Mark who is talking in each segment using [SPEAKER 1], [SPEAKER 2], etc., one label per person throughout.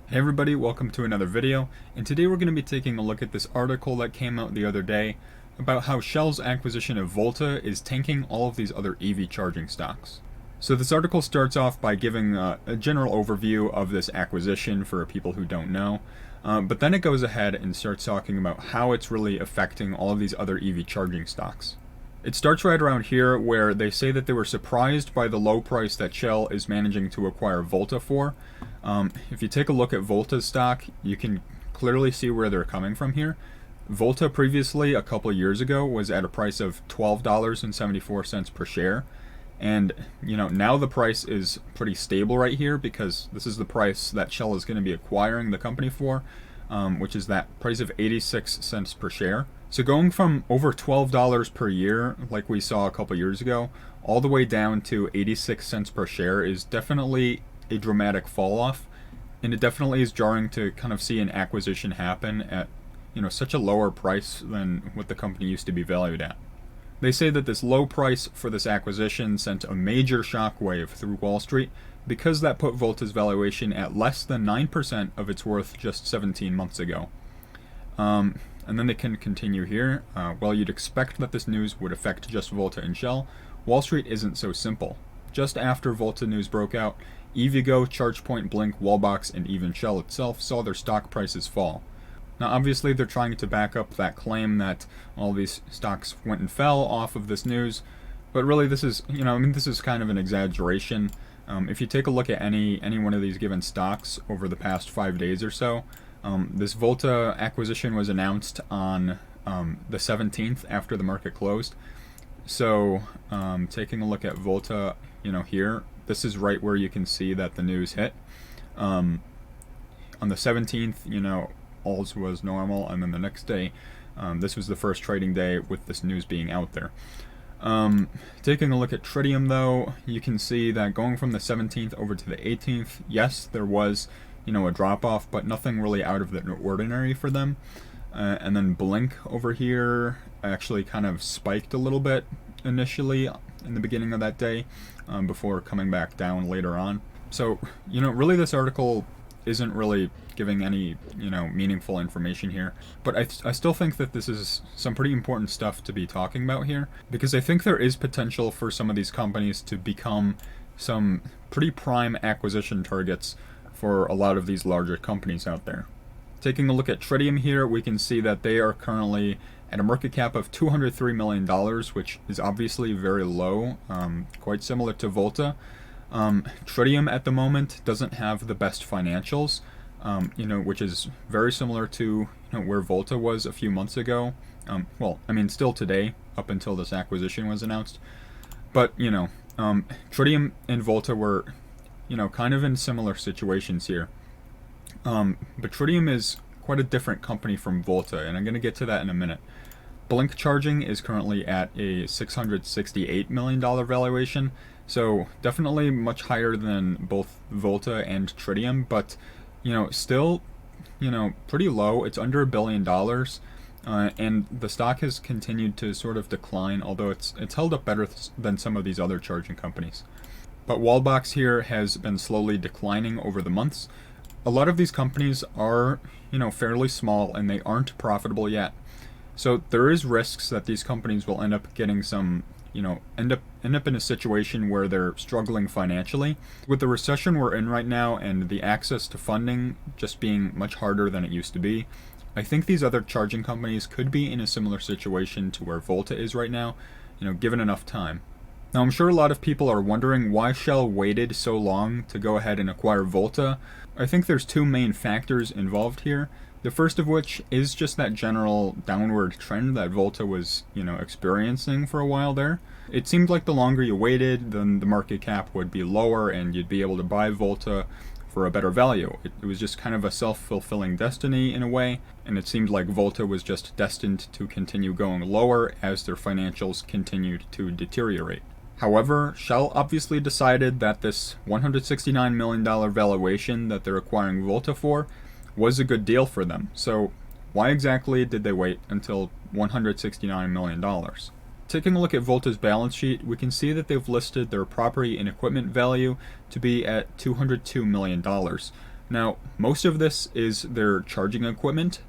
[SPEAKER 1] Hey everybody, welcome to another video, and today we're going to be taking a look at this article that came out the other day about how Shell's acquisition of Volta is tanking all of these other EV charging stocks. So this article starts off by giving a general overview of this acquisition for people who don't know, but then it goes ahead and starts talking about how it's really affecting all of these other EV charging stocks. It starts right around here where they say that they were surprised by the low price that Shell is managing to acquire Volta for. If you take a look at Volta's stock, you can clearly see where they're coming from here. Volta previously, a couple of years ago, was at a price of $12.74 per share. And, now the price is pretty stable right here because this is the price that Shell is going to be acquiring the company for, which is that price of 86 cents per share. So going from over $12 per year, like we saw a couple years ago, all the way down to 86 cents per share is definitely a dramatic fall off, and it definitely is jarring to kind of see an acquisition happen at, such a lower price than what the company used to be valued at. They say that this low price for this acquisition sent a major shockwave through Wall Street because that put Volta's valuation at less than 9% of its worth just 17 months ago. And then they can continue here. While you'd expect that this news would affect just Volta and Shell, Wall Street isn't so simple. Just after Volta news broke out, EVgo, ChargePoint, Blink, Wallbox, and even Shell itself saw their stock prices fall. Now obviously they're trying to back up that claim that all these stocks went and fell off of this news, but really this is, this is kind of an exaggeration. If you take a look at any one of these given stocks over the past 5 days or so, this Volta acquisition was announced on the 17th after the market closed. So taking a look at Volta, here, this is right where you can see that the news hit. On the 17th, all was normal, and then the next day, this was the first trading day with this news being out there. Taking a look at Tritium, though, you can see that going from the 17th over to the 18th, yes, there was a drop-off, but nothing really out of the ordinary for them. And then Blink over here actually kind of spiked a little bit initially in the beginning of that day before coming back down later on. So, really this article isn't really giving any, meaningful information here. But I still think that this is some pretty important stuff to be talking about here, because I think there is potential for some of these companies to become some pretty prime acquisition targets for a lot of these larger companies out there. Taking a look at Tritium here, we can see that they are currently at a market cap of $203 million, which is obviously very low, quite similar to Volta. Tritium at the moment doesn't have the best financials, which is very similar to where Volta was a few months ago. Still today, up until this acquisition was announced. But, Tritium and Volta were kind of in similar situations here. But Tritium is quite a different company from Volta, and I'm going to get to that in a minute. Blink Charging is currently at a $668 million valuation, so definitely much higher than both Volta and Tritium, but, still, pretty low. It's under $1 billion, and the stock has continued to sort of decline, although it's held up better than some of these other charging companies. But Wallbox here has been slowly declining over the months. A lot of these companies are, fairly small, and they aren't profitable yet. So there is risks that these companies will end up getting some, end up in a situation where they're struggling financially. With the recession we're in right now and the access to funding just being much harder than it used to be, I think these other charging companies could be in a similar situation to where Volta is right now, given enough time. Now, I'm sure a lot of people are wondering why Shell waited so long to go ahead and acquire Volta. I think there's two main factors involved here. The first of which is just that general downward trend that Volta was, experiencing for a while there. It seemed like the longer you waited, then the market cap would be lower and you'd be able to buy Volta for a better value. It was just kind of a self-fulfilling destiny in a way, and it seemed like Volta was just destined to continue going lower as their financials continued to deteriorate. However, Shell obviously decided that this $169 million valuation that they're acquiring Volta for was a good deal for them. So why exactly did they wait until $169 million? Taking a look at Volta's balance sheet, we can see that they've listed their property and equipment value to be at $202 million. Now, most of this is their charging equipment.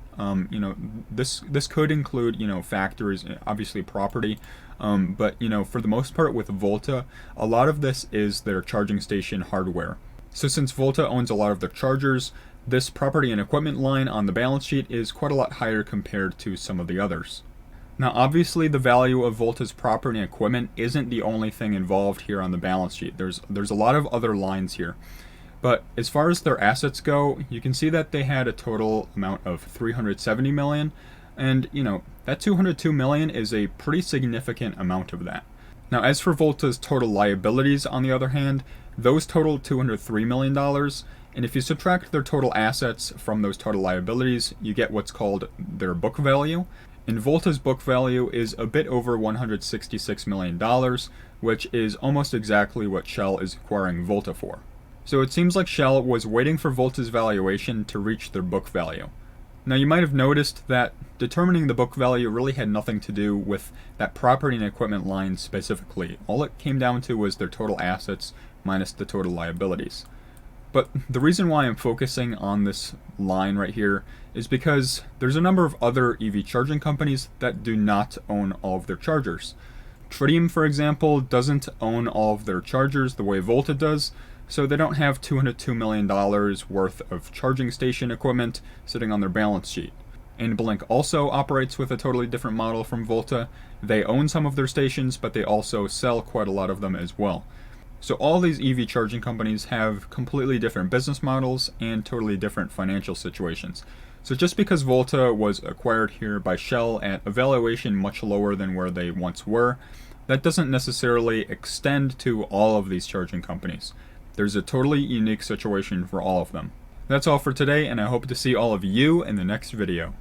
[SPEAKER 1] This could include, factories, obviously property, but, for the most part with Volta, a lot of this is their charging station hardware. So since Volta owns a lot of their chargers, this property and equipment line on the balance sheet is quite a lot higher compared to some of the others. Now, obviously, the value of Volta's property and equipment isn't the only thing involved here on the balance sheet. There's a lot of other lines here. But as far as their assets go, you can see that they had a total amount of 370 million, and that 202 million is a pretty significant amount of that. Now, as for Volta's total liabilities, on the other hand, those total $203 million, and if you subtract their total assets from those total liabilities, you get what's called their book value. And Volta's book value is a bit over $166 million, which is almost exactly what Shell is acquiring Volta for. So it seems like Shell was waiting for Volta's valuation to reach their book value. Now, you might have noticed that determining the book value really had nothing to do with that property and equipment line specifically. All it came down to was their total assets minus the total liabilities. But the reason why I'm focusing on this line right here is because there's a number of other EV charging companies that do not own all of their chargers. Tritium, for example, doesn't own all of their chargers the way Volta does, so they don't have $202 million worth of charging station equipment sitting on their balance sheet. And Blink also operates with a totally different model from Volta. They own some of their stations, but they also sell quite a lot of them as well. So all these EV charging companies have completely different business models and totally different financial situations. So just because Volta was acquired here by Shell at a valuation much lower than where they once were, that doesn't necessarily extend to all of these charging companies. There's a totally unique situation for all of them. That's all for today, and I hope to see all of you in the next video.